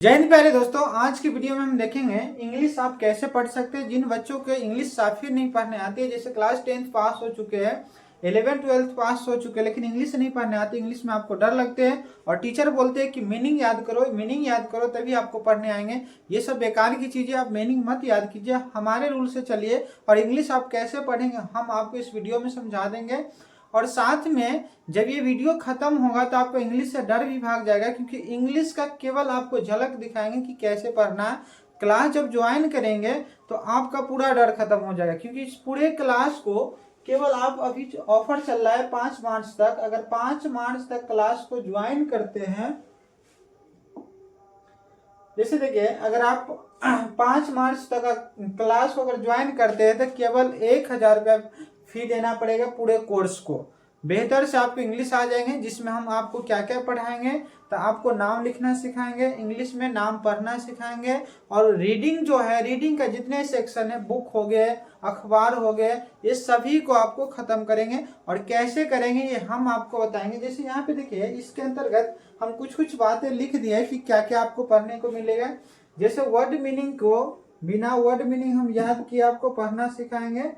जय हिंद प्यारे दोस्तों। आज की वीडियो में हम देखेंगे इंग्लिश आप कैसे पढ़ सकते हैं। जिन बच्चों के इंग्लिश साफी नहीं पढ़ने आती है, जैसे क्लास 10th पास हो चुके हैं, 11th 12th पास हो चुके हैं, लेकिन इंग्लिश नहीं पढ़ने आती, इंग्लिश में आपको डर लगते हैं और टीचर बोलते हैं कि मीनिंग याद करो तभी आपको पढ़ने आएंगे। ये सब बेकार की चीजें, आप मीनिंग मत याद कीजिए, हमारे रूल से चलिए और इंग्लिश आप कैसे पढ़ेंगे हम आपको इस वीडियो में समझा देंगे। और साथ में जब ये वीडियो खत्म होगा तो आपको इंग्लिश से डर भी भाग जाएगा, क्योंकि इंग्लिश का केवल आपको झलक दिखाएंगे कि कैसे पढ़ना है। क्लास जब ज्वाइन करेंगे तो आपका पूरा डर खत्म हो जाएगा, क्योंकि इस पूरे क्लास को केवल आप अभी ऑफर चल रहा है 5 मार्च तक। अगर 5 मार्च तक क्लास को ज्वाइन करते हैं, जैसे देखिए अगर आप 5 मार्च तक क्लास को अगर ज्वाइन करते हैं तो केवल 1,000 रुपया फी देना पड़ेगा पूरे कोर्स को। बेहतर से आपको इंग्लिश आ जाएंगे, जिसमें हम आपको क्या क्या पढ़ाएंगे। तो आपको नाम लिखना सिखाएंगे, इंग्लिश में नाम पढ़ना सिखाएंगे, और रीडिंग जो है, रीडिंग का जितने सेक्शन है, बुक हो गए, अखबार हो गए, ये सभी को आपको खत्म करेंगे। और कैसे करेंगे ये हम आपको बताएंगे। जैसे यहाँ पे देखिए इसके अंतर्गत हम कुछ कुछ बातें लिख दिए कि क्या क्या आपको पढ़ने को मिलेगा। जैसे वर्ड मीनिंग को बिना वर्ड मीनिंग हम याद किए आपको पढ़ना सिखाएंगे।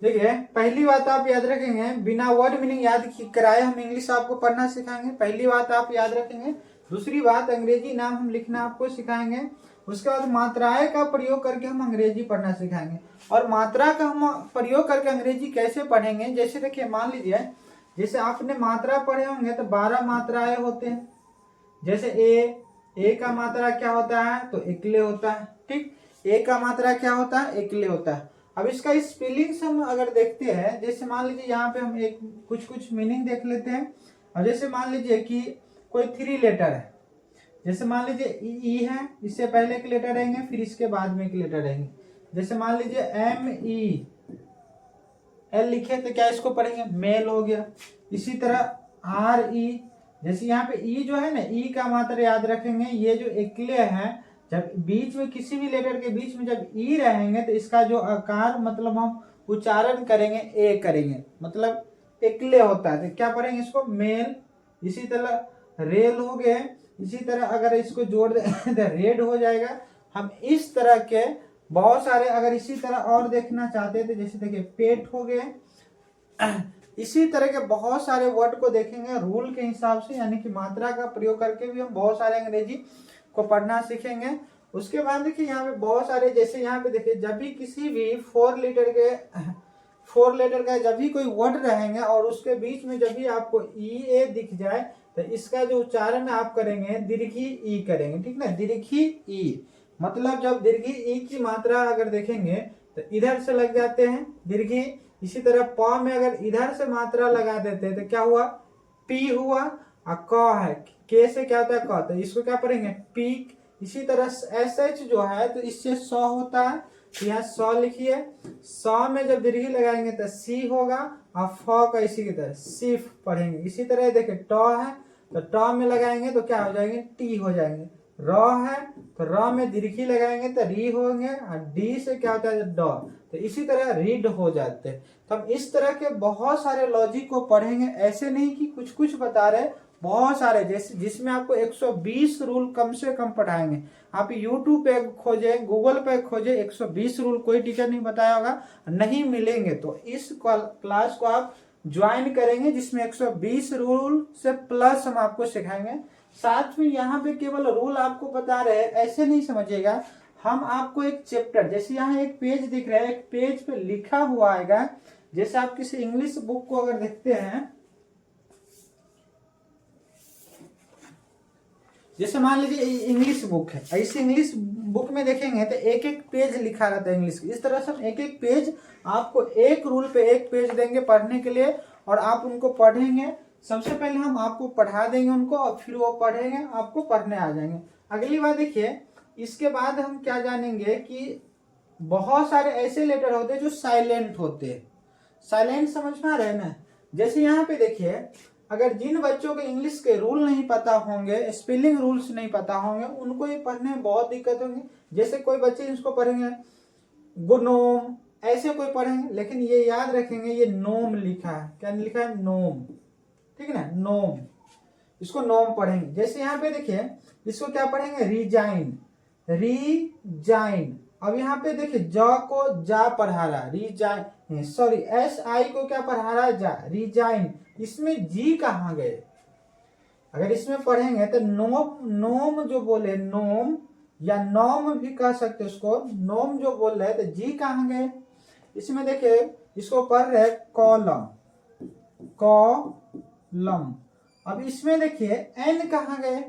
देखिए पहली बात आप याद रखेंगे, बिना वर्ड मीनिंग याद कराए हम इंग्लिश आपको पढ़ना सिखाएंगे। पहली बात आप याद रखेंगे। दूसरी बात, अंग्रेजी नाम हम लिखना आपको सिखाएंगे। उसके बाद मात्राएं का प्रयोग करके हम अंग्रेजी पढ़ना सिखाएंगे। और मात्रा का हम प्रयोग करके अंग्रेजी कैसे पढ़ेंगे, जैसे देखिए मान लीजिए जैसे आपने मात्रा पढ़े होंगे तो 12 मात्राएं होते हैं। जैसे ए का मात्रा क्या होता है, तो एकले होता है। ठीक, ए का मात्रा क्या होता है, एकले होता है। अब इसका स्पेलिंग्स हम अगर देखते हैं, जैसे मान लीजिए यहाँ पे हम एक कुछ मीनिंग देख लेते हैं। और जैसे मान लीजिए कि कोई 3 लेटर है, जैसे मान लीजिए ई है, इससे पहले एक लेटर रहेंगे, फिर इसके बाद में एक लेटर रहेंगे। जैसे मान लीजिए MEL लिखे तो क्या इसको पढ़ेंगे, मेल हो गया। इसी तरह RE, जैसे यहाँ पे ई जो है ना, ई का मात्रा याद रखेंगे। ये जो एकले है, जब बीच में किसी भी लेटर के बीच में जब ई रहेंगे तो इसका जो आकार मतलब हम उच्चारण करेंगे ए करेंगे, मतलब एकले होता है। तो क्या पढ़ेंगे इसको, मेल। इसी तरह रेल हो गए। इसी तरह अगर इसको जोड़ दे तो रेड हो जाएगा। हम इस तरह के बहुत सारे, अगर इसी तरह और देखना चाहते थे, जैसे देखिए पेट हो गए, इसी तरह के बहुत सारे वर्ड को देखेंगे रूल के हिसाब से, यानी कि मात्रा का प्रयोग करके भी हम बहुत सारे अंग्रेजी को पढ़ना सीखेंगे। उसके बाद देखिए यहाँ पे बहुत सारे, जैसे यहाँ पे देखिए जब भी किसी भी 4 लेटर का जब भी कोई वर्ड रहेंगे और उसके बीच में जब भी आपको ए दिख जाए तो इसका जो उच्चारण आप करेंगे दीर्घी ई करेंगे। ठीक ना, दीर्घी ई, मतलब जब दीर्घी ई की मात्रा अगर देखेंगे तो इधर से लग जाते हैं दीर्घी। इसी तरह प में अगर इधर से मात्रा लगा देते हैं तो क्या हुआ, पी हुआ। और क है, के से क्या होता है, क, तो इसको क्या पढ़ेंगे, पीक। इसी तरह SH जो है तो इससे स होता है, तो यहाँ स लिखिए। स में जब दीर्घी लगाएंगे तो सी होगा, और फ का इसी की तरह सिफ पढ़ेंगे। इसी तरह देखिए ट है तो ट में लगाएंगे तो क्या हो जाएंगे, टी हो जाएंगे। र है तो र में दीर्घी लगाएंगे तो री होंगे, और डी से क्या होता है, ड। तो इसी तरह रीड हो जाते हैं। तो हम इस तरह के बहुत सारे लॉजिक को पढ़ेंगे, ऐसे नहीं कि कुछ कुछ बता रहे, बहुत सारे, जैसे जिसमें आपको 120 रूल कम से कम पढ़ाएंगे। आप YouTube पे खोजे, गूगल पे खोजे, 120 रूल कोई टीचर नहीं बताया होगा, नहीं मिलेंगे। तो इस क्लास को आप ज्वाइन करेंगे, जिसमें 120 रूल से प्लस हम आपको सिखाएंगे। साथ में यहाँ पे केवल रूल आपको बता रहे हैं, ऐसे नहीं समझिएगा। हम आपको एक चैप्टर, जैसे यहाँ एक पेज दिख रहा है, एक पेज पे लिखा हुआ आएगा। जैसे आप किसी इंग्लिश बुक को अगर देखते हैं, जैसे मान लीजिए इंग्लिश बुक है, ऐसे इंग्लिश बुक में देखेंगे तो एक एक पेज लिखा रहता है इंग्लिश। इस तरह से हम एक एक पेज आपको, एक रूल पे एक पेज देंगे पढ़ने के लिए, और आप उनको पढ़ेंगे। सबसे पहले हम आपको पढ़ा देंगे उनको, और फिर वो पढ़ेंगे, आपको पढ़ने आ जाएंगे। अगली बात देखिए, इसके बाद हम क्या जानेंगे कि बहुत सारे ऐसे लेटर होते हैं जो साइलेंट होते हैं। साइलेंट समझ में आ रहे हैं ना। जैसे यहाँ पे देखिए, अगर जिन बच्चों के इंग्लिश के रूल नहीं पता होंगे, स्पेलिंग रूल्स नहीं पता होंगे, उनको ये पढ़ने में बहुत दिक्कत होगी। जैसे कोई बच्चे इसको पढ़ेंगे गुनोम, ऐसे कोई पढ़ेंगे, लेकिन ये याद रखेंगे ये नोम लिखा है, क्या लिखा है, नोम, ठीक है ना, नोम, इसको नोम पढ़ेंगे। जैसे यहाँ पे देखिए इसको क्या पढ़ेंगे, रिजाइन, रिजाइन। अब यहाँ पे देखिए ज को जा पढ़ा रहा, रिजाइन, सॉरी एस आई को क्या पढ़ा रहा है, जा, रिजाइन। इसमें जी कहाँ गए, अगर इसमें पढ़ेंगे तो नोम, नोम जो बोले नोम, या नोम भी कह सकते उसको, नोम जो बोल रहे तो जी कहाँ गए। इसमें देखिए इसको पढ़ रहे कॉलम, कॉलम। अब इसमें देखिए एन कहाँ गए,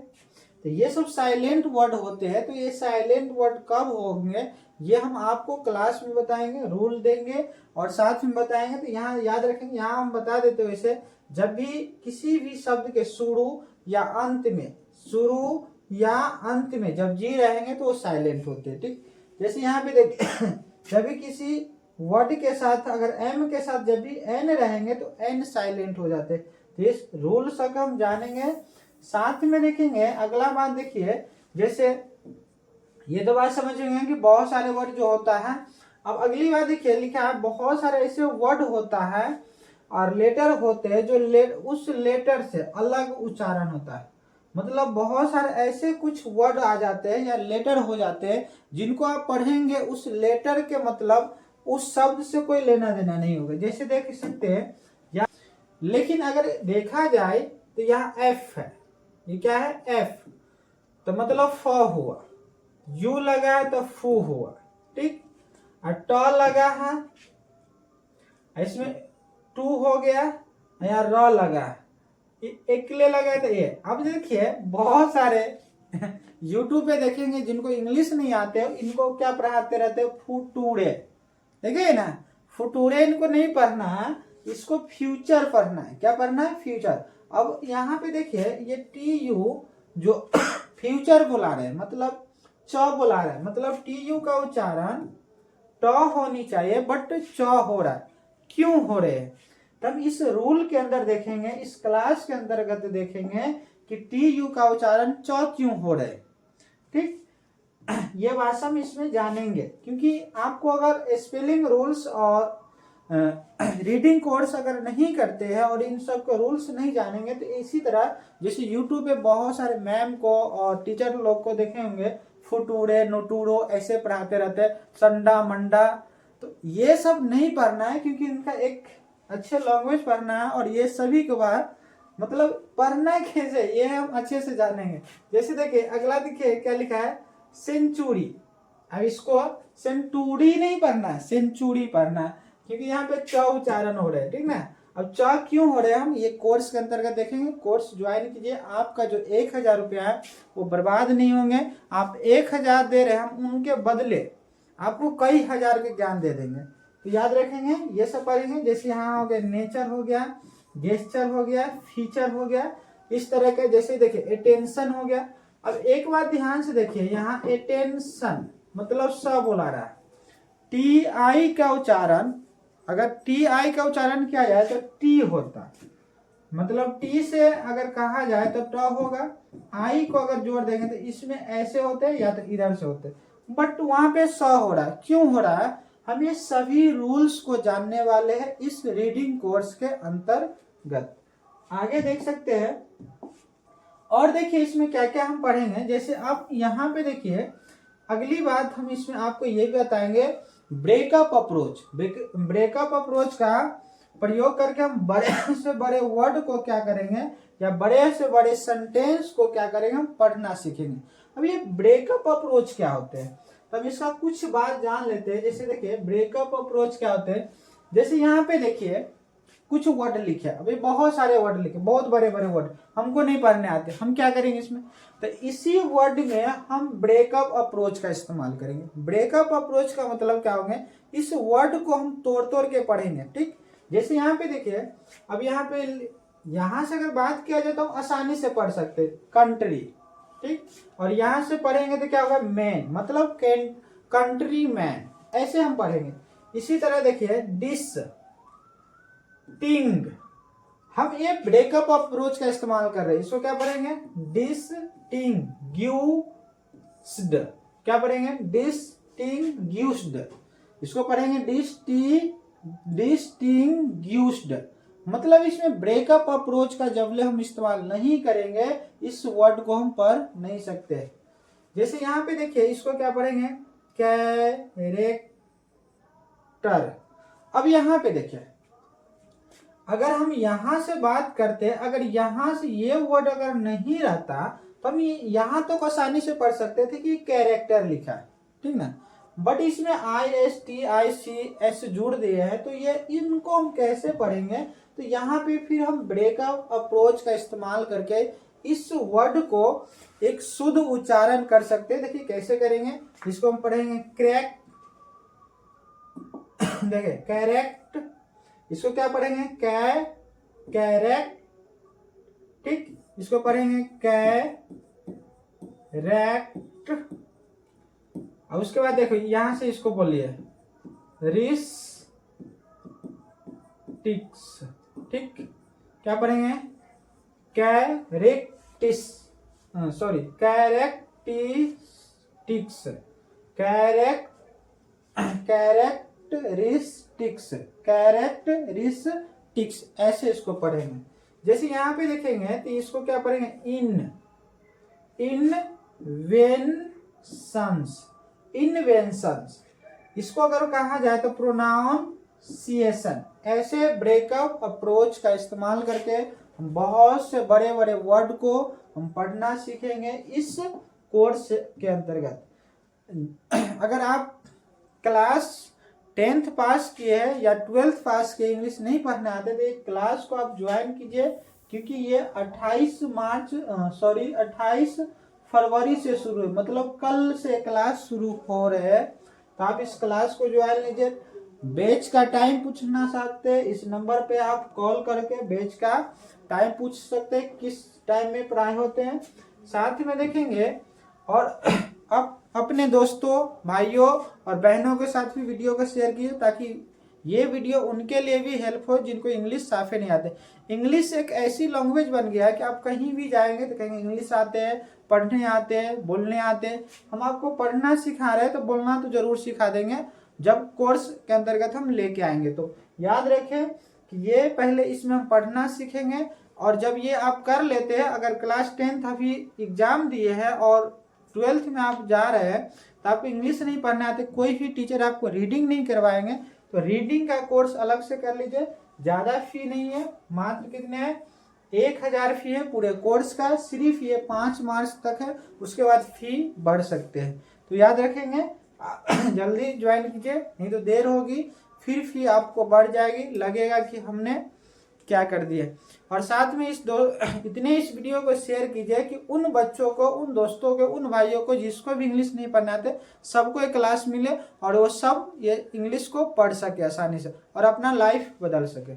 तो ये सब साइलेंट वर्ड होते हैं। तो ये साइलेंट वर्ड कब होंगे ये हम आपको क्लास में बताएंगे, रूल देंगे और साथ में बताएंगे। तो यहाँ याद रखेंगे, यहाँ हम बता देते हैं वैसे, जब भी किसी भी शब्द के शुरू या अंत में, शुरू या अंत में जब जी रहेंगे तो वो साइलेंट होते हैं, ठीक। जैसे यहाँ पे देखिए जब भी किसी वर्ड के साथ अगर एम के साथ जब भी एन रहेंगे तो एन साइलेंट हो जाते हैं। तो इस रूल से हम जानेंगे, साथ में देखेंगे। अगला बात देखिए, जैसे ये तो बात समझ गए कि बहुत सारे वर्ड जो होता है। अब अगली बात देखिए लिखा है बहुत सारे ऐसे वर्ड होता है और लेटर होते हैं जो उस लेटर से अलग उच्चारण होता है। मतलब बहुत सारे ऐसे कुछ वर्ड आ जाते हैं या लेटर हो जाते हैं जिनको आप पढ़ेंगे उस लेटर के मतलब उस शब्द से कोई लेना देना नहीं होगा। जैसे देख सकते हैं लेकिन अगर देखा जाए तो यहाँ एफ है, ये क्या है, एफ, तो मतलब फ हुआ, यू लगा है तो फू हुआ, ठीक। और ट लगा है, इसमें टू हो गया, यहाँ र लगा है, एकले लगा है तो ये। अब देखिए बहुत सारे यूट्यूब पे देखेंगे जिनको इंग्लिश नहीं आते इनको क्या पढ़ाते रहते हैं, फुटूरे, देखिए ना, फुटूरे इनको नहीं पढ़ना है, इसको फ्यूचर पढ़ना है। क्या पढ़ना है, फ्यूचर। अब यहाँ पे देखिए ये टी यू जो फ्यूचर बुला रहे हैं, मतलब च बुला रहे हैं, मतलब टी यू का उच्चारण ट होनी चाहिए बट च हो रहा है, क्यों हो रहे हैं। तब इस रूल के अंदर देखेंगे, इस क्लास के अंतर्गत देखेंगे कि टी यू का उच्चारण च क्यों हो रहे, ठीक। ये बात हम इसमें जानेंगे, क्योंकि आपको अगर स्पेलिंग रूल्स और रीडिंग कोर्स अगर नहीं करते हैं और इन सब के रूल्स नहीं जानेंगे तो इसी तरह जैसे यूट्यूब पे बहुत सारे मैम को और टीचर लोग को देखे होंगे फुटूरे नोटूरो ऐसे पढ़ाते रहते हैं, संडा मंडा। तो ये सब नहीं पढ़ना है, क्योंकि इनका एक अच्छे लैंग्वेज पढ़ना है और ये सभी के बाद मतलब पढ़ना कैसे ये हम अच्छे से जानेंगे। जैसे देखिए अगला देखिए क्या लिखा है, सेंचुरी। अब इसको सेंचुरी नहीं पढ़ना है, सेंचुरी पढ़ना है, क्योंकि यहाँ पे च उच्चारण हो रहे हैं, ठीक ना। अब च क्यों हो रहे हैं हम ये कोर्स के अंतर्गत देखेंगे। कोर्स ज्वाइन कीजिए, आपका जो 1000 रुपया है वो बर्बाद नहीं होंगे। आप 1000 दे रहे हैं, हम उनके बदले आपको कई हजार के ज्ञान दे देंगे। तो याद रखेंगे ये सब पढ़ेंगे। जैसे यहाँ हो गया नेचर हो गया, गेस्चर हो गया, फीचर हो गया, इस तरह के। जैसे देखिए अटेंशन हो गया। अब एक बात ध्यान से देखिए, यहाँ अटेंशन मतलब स बोला रहा है, टी आई का उच्चारण, अगर टी आई का उच्चारण किया जाए तो टी होता, मतलब टी से अगर कहा जाए तो ट होगा। आई को अगर जोड़ देंगे तो इसमें ऐसे होते हैं या तो इधर से होते, बट वहां पे स हो रहा है, क्यों हो रहा है। हम ये सभी रूल्स को जानने वाले हैं इस रीडिंग कोर्स के अंतर्गत। आगे देख सकते हैं और देखिए इसमें क्या क्या हम पढ़ेंगे। जैसे आप यहाँ पे देखिए अगली बात हम इसमें आपको ये भी बताएंगे, ब्रेकअप अप्रोच। ब्रेकअप अप्रोच का प्रयोग करके हम बड़े से बड़े वर्ड को क्या करेंगे या बड़े से बड़े सेंटेंस को क्या करेंगे, हम पढ़ना सीखेंगे। अब ये ब्रेकअप अप्रोच क्या होते हैं, तब इसका कुछ बात जान लेते हैं। जैसे देखिए ब्रेकअप अप्रोच क्या होते हैं, जैसे यहाँ पे देखिए कुछ वर्ड लिखे, अभी बहुत सारे वर्ड लिखे, बहुत बड़े बड़े वर्ड हमको नहीं पढ़ने आते, हम क्या करेंगे इसमें, तो इसी वर्ड में हम ब्रेकअप अप्रोच का इस्तेमाल करेंगे। ब्रेकअप अप्रोच का मतलब क्या होंगे, इस वर्ड को हम तोड़ तोड़ के पढ़ेंगे, ठीक। जैसे यहाँ पे देखिए, अब यहाँ पे यहाँ से अगर बात किया जाए तो हम आसानी से पढ़ सकते हैं कंट्री, ठीक। और यहाँ से पढ़ेंगे तो क्या होगा, मैन, मतलब कंट्री मैन, ऐसे हम पढ़ेंगे। इसी तरह देखिए डिस टिंग, हम ये ब्रेकअप अप्रोच का इस्तेमाल कर रहे हैं। इसको क्या पढ़ेंगे, डिस टिंग ग्यूस्ड, क्या पढ़ेंगे, डिस टिंग ग्यूस्ड। इसको पढ़ेंगे डिस्टिंग्विश्ड, मतलब इसमें ब्रेकअप अप्रोच का जबले हम इस्तेमाल नहीं करेंगे इस वर्ड को हम पढ़ नहीं सकते। जैसे यहाँ पे देखिए इसको क्या पढ़ेंगे, कैरेक्टर। अब यहाँ पे देखिए अगर हम यहां से बात करते, अगर यहां से ये वर्ड अगर नहीं रहता तो हम यहां तो आसानी से पढ़ सकते थे कि कैरेक्टर लिखा है, ठीक ना, बट इसमें ISTICS जुड़ दिए हैं, तो ये इनको हम कैसे पढ़ेंगे, तो यहाँ पे फिर हम ब्रेकअप अप्रोच का इस्तेमाल करके इस वर्ड को एक शुद्ध उच्चारण कर सकते हैं। देखिए कैसे करेंगे, इसको हम पढ़ेंगे देखिए कैरेक्ट, इसको क्या पढ़ेंगे कैरेक्ट, ठीक, इसको पढ़ेंगे कैरेक्ट। अब उसके बाद देखो यहां से इसको बोलिए रिस्टिक्स, ठीक, क्या पढ़ेंगे कैरेक्टिस, सॉरी कैरेक्टिस्टिक्स, कैरेक्टरिस्टिक्स ऐसे इसको पढ़ेंगे। जैसे यहाँ पे देखेंगे तो इसको क्या पढ़ेंगे इन्वेंशंस, इसको अगर कहा जाए तो प्रोनाउंसिएशन। ऐसे ब्रेकअप अप्रोच का इस्तेमाल करके हम बहुत से बड़े बड़े वर्ड को हम पढ़ना सीखेंगे इस कोर्स के अंतर्गत। अगर आप क्लास 10th पास किए हैं या 12th पास किए, इंग्लिश नहीं पढ़ने आते तो एक क्लास को आप ज्वाइन कीजिए, क्योंकि ये 28 फरवरी से शुरू है, मतलब कल से क्लास शुरू हो रहे हैं, तो आप इस क्लास को ज्वाइन लीजिए। बैच का टाइम पूछना चाहते हैं, इस नंबर पे आप कॉल करके बैच का टाइम पूछ सकते हैं, किस टाइम में पढ़ाई होते हैं। साथ में देखेंगे और अब अपने दोस्तों, भाइयों और बहनों के साथ भी वीडियो को शेयर कीजिए, ताकि ये वीडियो उनके लिए भी हेल्प हो जिनको इंग्लिश साफे नहीं आते। इंग्लिश एक ऐसी लैंग्वेज बन गया है कि आप कहीं भी जाएंगे तो कहेंगे इंग्लिश आते हैं, पढ़ने आते हैं, बोलने आते हैं। हम आपको पढ़ना सिखा रहे हैं तो बोलना तो जरूर सिखा देंगे जब कोर्स के अंतर्गत हम लेके आएंगे। तो याद रखें कि ये पहले इसमें हम पढ़ना सीखेंगे, और जब ये आप कर लेते हैं, अगर क्लास 10th अभी एग्जाम दिए हैं और 12th में आप जा रहे हैं तो आपको इंग्लिश नहीं पढ़ने आते, कोई भी टीचर आपको रीडिंग नहीं करवाएंगे, तो रीडिंग का कोर्स अलग से कर लीजिए। ज़्यादा फी नहीं है, मात्र कितने हैं 1000 फी है पूरे कोर्स का, सिर्फ ये 5 मार्च तक है, उसके बाद फी बढ़ सकते हैं। तो याद रखेंगे जल्दी ज्वाइन कीजिए, नहीं तो देर होगी, फिर फी आपको बढ़ जाएगी, लगेगा कि हमने क्या कर दिया। और साथ में इस वीडियो को शेयर कीजिए कि उन बच्चों को, उन दोस्तों को, उन भाइयों को जिसको भी इंग्लिश नहीं पढ़ना आते, सबको एक क्लास मिले और वो सब ये इंग्लिश को पढ़ सके आसानी से और अपना लाइफ बदल सके।